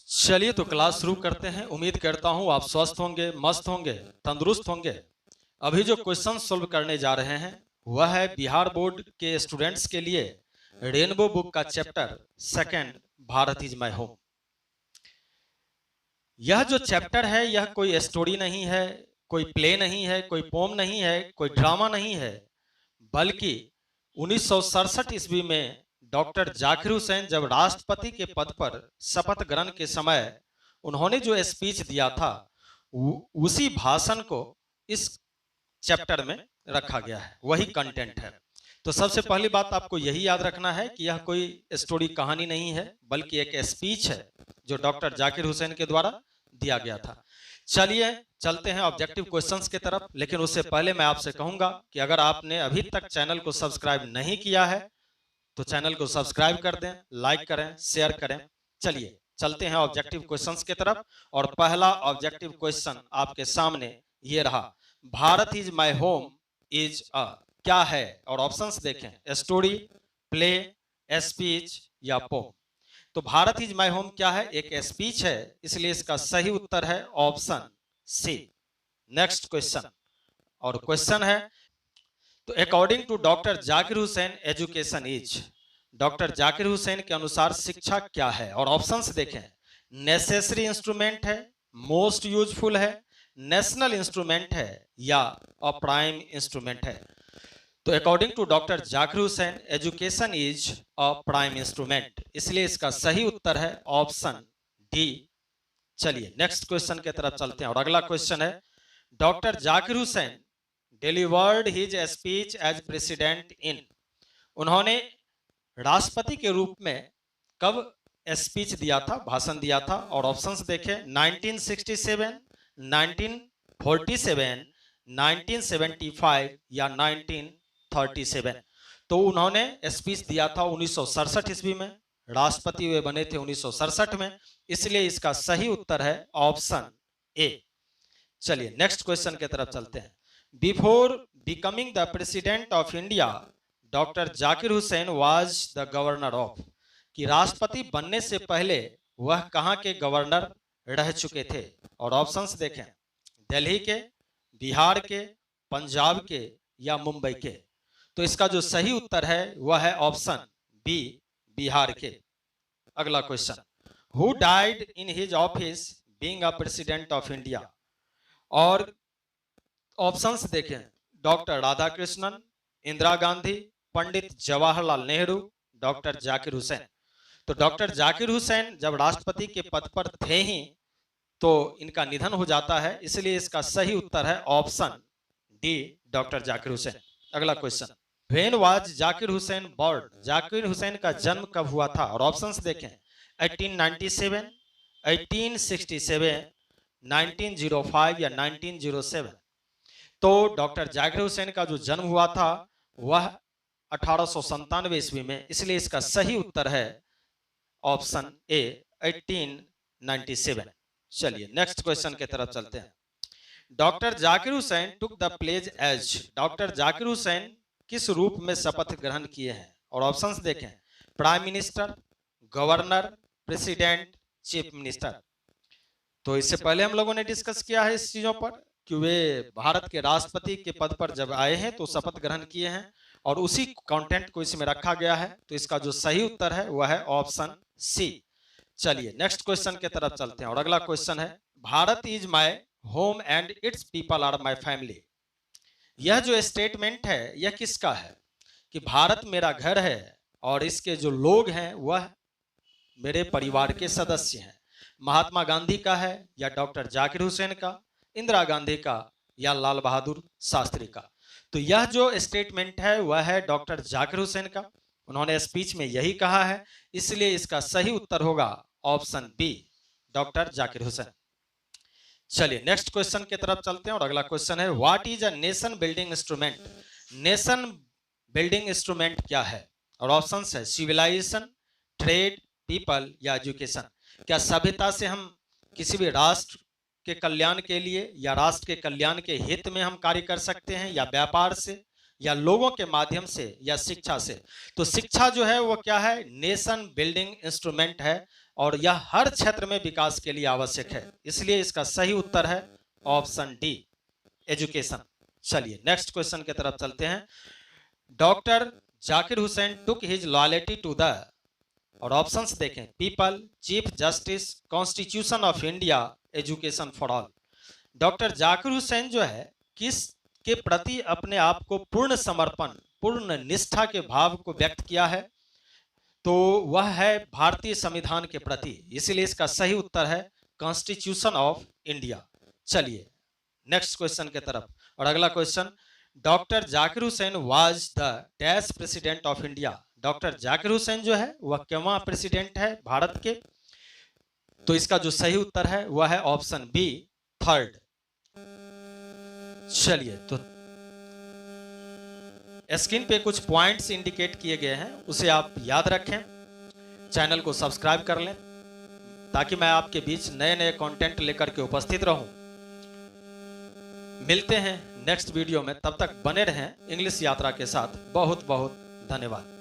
चलिए तो क्लास शुरू करते हैं। उम्मीद करता हूं आप स्वस्थ होंगे, मस्त होंगे, तंदुरुस्त होंगे। अभी जो क्वेश्चन सोल्व करने जा रहे हैं वह है बिहार बोर्ड के स्टूडेंट्स के लिए रेनबो बुक का chapter second, Bharat is my home. यह जो चैप्टर है यह कोई स्टोरी नहीं है, कोई प्ले नहीं है, कोई पोम नहीं है, कोई ड्रामा नहीं है, बल्कि 1967 ईस्वी में डॉक्टर जाकिर हुसैन जब राष्ट्रपति के पद पर शपथ ग्रहण के समय उन्होंने जो स्पीच दिया था उसी भाषण को इस चैप्टर में रखा गया है, वही कंटेंट है। तो सबसे पहली बात आपको यही याद रखना है कि यह कोई स्टोरी कहानी नहीं है, बल्कि एक स्पीच है जो डॉक्टर जाकिर हुसैन के द्वारा दिया गया था। चलिए चलते हैं ऑब्जेक्टिव क्वेश्चंस की तरफ, लेकिन उससे पहले मैं आपसे कहूंगा कि अगर आपने अभी तक चैनल को सब्सक्राइब नहीं किया है तो चैनल को सब्सक्राइब कर दें, लाइक करें, शेयर करें। चलिए चलते हैं ऑब्जेक्टिव क्वेश्चंस की तरफ। और पहला ऑब्जेक्टिव क्वेश्चन आपके सामने ये रहा, Bharat is my home is a क्या है? और ऑप्शंस देखें, स्टोरी, प्ले, स्पीच या पोम। तो भारत इज माय होम क्या है? एक स्पीच है, इसलिए इसका सही उत्तर है ऑप्शन सी। नेक्स्ट क्वेश्चन, और क्वेश्चन है, तो according to doctor Zakir Hussain education is, doctor Zakir Hussain के अनुसार शिक्षा क्या है? और ऑप्शंस देखें, नेसेसरी इंस्ट्रूमेंट है, मोस्ट यूजफुल है, नेशनल इंस्ट्रूमेंट है या अ प्राइम इंस्ट्रूमेंट है। तो according to doctor Zakir Hussain education is a prime instrument, इसलिए इसका सही उत्तर है ऑप्शन डी। चलिए नेक्स्ट क्वेश्चन की तरफ चलते हैं। और अगला क्वेश्चन है, doctor Zakir Hussain delivered his speech as president in, उन्होंने राष्ट्रपति के रूप में कब स्पीच दिया था, भाषण दिया था? और ऑप्शंस देखें, 1967, 1947, 1975 या 1937। तो उन्होंने स्पीच दिया था 1967 ईस्वी में, राष्ट्रपति वे बने थे 1967 में, इसलिए इसका सही उत्तर है ऑप्शन ए। चलिए नेक्स्ट क्वेश्चन की तरफ चलते हैं। Before becoming the president of India, doctor Zakir Hussain was the governor of, कि राष्ट्रपति बनने से पहले वह कहां के गवर्नर रह चुके थे? और ऑप्शंस देखें, दिल्ली के, बिहार के, पंजाब के या मुंबई के। तो इसका जो सही उत्तर है वह है ऑप्शन बी, बिहार के। अगला question, who died in his office being a president of India? और ऑप्शंस देखें, डॉक्टर राधाकृष्णन, इंदिरा गांधी, पंडित जवाहरलाल नेहरू, डॉक्टर जाकिर हुसैन। तो डॉक्टर जाकिर हुसैन जब राष्ट्रपति के पद पर थे ही तो इनका निधन हो जाता है, इसलिए इसका सही उत्तर है option D, doctor Zakir Hussain. अगला question, when was Zakir Hussain born, Zakir Hussain का जन्म कब हुआ था? और ऑप्शंस देखें, 1897, 1867, 1905 या 1907। तो डॉक्टर जाकिर हुसैन का जो जन्म हुआ था वह 1897 ईस्वी में, इसलिए इसका सही उत्तर है ऑप्शन ए, 1897। चलिए नेक्स्ट क्वेश्चन की तरफ चलते हैं। Doctor Zakir Hussain took the pledge as, doctor Zakir Hussain किस रूप में शपथ ग्रहण किए हैं? और ऑप्शंस देखें, prime minister, governor, president, chief minister. तो इससे पहले हम लोगों ने डिस्कस किया है इस चीजों पर कि वे भारत के राष्ट्रपति के पद पर जब आए हैं तो शपथ ग्रहण किए हैं, और उसी कंटेंट को इसमें रखा गया है। तो इसका जो सही उत्तर है वह है ऑप्शन सी। चलिए नेक्स्ट क्वेश्चन की तरफ चलते हैं। और अगला क्वेश्चन है, Bharat is my home and its people are my family, यह जो स्टेटमेंट है यह किसका है? कि भारत मेरा घर है और इसके जो लोग हैं वह मेरे परिवार के सदस्य हैं। महात्मा गांधी का है या डॉक्टर जाकिर हुसैन का, इंदिरा गांधी का या लाल बहादुर शास्त्री का? तो यह जो स्टेटमेंट है वह है डॉक्टर जाकिर हुसैन का, उन्होंने स्पीच में यही कहा है, इसलिए इसका सही उत्तर होगा option B, doctor Zakir Hussain. चलिए नेक्स्ट क्वेश्चन की तरफ चलते हैं। और अगला क्वेश्चन है, what is a nation building instrument, nation building instrument क्या है? और ऑप्शंस है, सिविलाइजेशन, ट्रेड, पीपल या एजुकेशन। क्या सभ्यता से हम किसी भी राष्ट्र के कल्याण के लिए या राष्ट्र के कल्याण के हित में हम कार्य कर सकते हैं, या व्यापार से, या लोगों के माध्यम से, या शिक्षा से? तो शिक्षा जो है वो क्या है? नेशन बिल्डिंग इंस्ट्रूमेंट है, और यह हर क्षेत्र में विकास के लिए आवश्यक है। इसलिए इसका सही उत्तर है ऑप्शन डी, एजुकेशन। चलिए नेक्स्ट क्वेश्चन की तरफ चलते हैं। Doctor Zakir Hussain took his loyalty to the, और ऑप्शंस देखें, people, chief justice, constitution of India, education for all. Doctor Zakir Hussain जो है किस के प्रति अपने आप को पूर्ण समर्पण, पूर्ण निष्ठा के भाव को व्यक्त किया है, तो वह है भारतीय संविधान के प्रति। इसलिए इसका सही उत्तर है कॉन्स्टिट्यूशन ऑफ इंडिया। चलिए नेक्स्ट क्वेश्चन की तरफ। और अगला question, doctor Zakir Hussain was the dash president of India. Doctor Zakir Hussain जो है वह क्यों प्रेसिडेंट है भारत के, तो इसका जो सही उत्तर है वह है ऑप्शन बी, थर्ड। चलिए तो स्क्रीन पे कुछ पॉइंट्स इंडिकेट किए गए हैं, उसे आप याद रखें, चैनल को सब्सक्राइब कर लें ताकि मैं आपके बीच नए नए कंटेंट लेकर के उपस्थित रहूं। मिलते हैं नेक्स्ट वीडियो में, तब तक बने रहें इंग्लिश यात्रा के साथ। बहुत बहुत धन्यवाद।